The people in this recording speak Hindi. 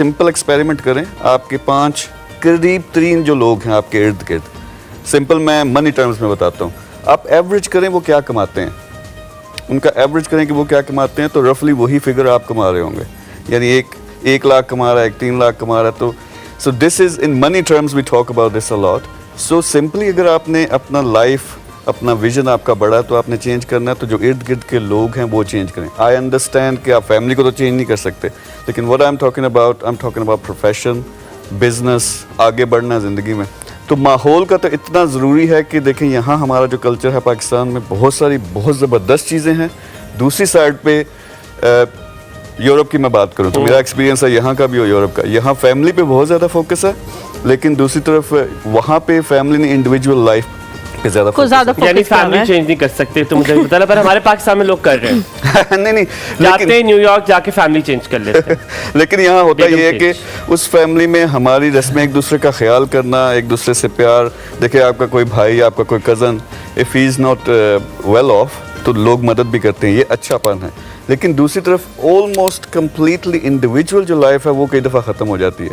सिंपल एक्सपेरिमेंट करें, आपके 5 करीब 3 जो लोग हैं आपके इर्द गिर्द, सिंपल मैं मनी टर्म्स में बताता हूँ, आप एवरेज करें वो क्या कमाते हैं, उनका एवरेज करें कि वो क्या कमाते हैं, तो रफली वही फिगर आप कमा रहे होंगे। यानी एक लाख कमा रहा है, एक 3 लाख कमा रहा है, तो so this is in money terms we talk about this a lot. So simply अगर आपने अपना लाइफ, अपना विजन आपका बड़ा, तो आपने चेंज करना है, तो जो इर्द गिर्द के लोग हैं वो चेंज करें। आई अंडरस्टैंड कि आप फैमिली को तो चेंज नहीं कर सकते, लेकिन what I am talking about profession, business, आगे बढ़ना ज़िंदगी में। तो माहौल का तो इतना ज़रूरी है कि देखें यहाँ हमारा जो कल्चर है पाकिस्तान में, बहुत सारी बहुत ज़बरदस्त चीज़ें हैं। दूसरी साइड पे यूरोप की मैं बात करूँ तो मेरा एक्सपीरियंस है यहाँ का भी और यूरोप का। यहाँ फैमिली पे बहुत ज़्यादा फोकस है, लेकिन दूसरी तरफ वहाँ पे फैमिली ने इंडिविजुअल लाइफ पे ज़्यादा फोकस, यानी फैमिली चेंज नहीं कर सकते, तो मुझे पता, पर हमारे पाकिस्तान में लोग कर रहे हैं। नहीं जाते हैं न्यूयॉर्क, जाके फैमिली चेंज कर लेते हैं। लेकिन यहाँ होता ये है कि उस फैमिली में हमारी रस्में, एक दूसरे का ख्याल करना, एक दूसरे से प्यार। देखिए आपका कोई भाई, आपका कोई cousin, if he is not well of, तो लोग मदद भी करते हैं, ये अच्छापन है। लेकिन दूसरी तरफ ऑलमोस्ट कम्प्लीटली इंडिविजुअल जो लाइफ है वो कई दफ़ा ख़त्म हो जाती है।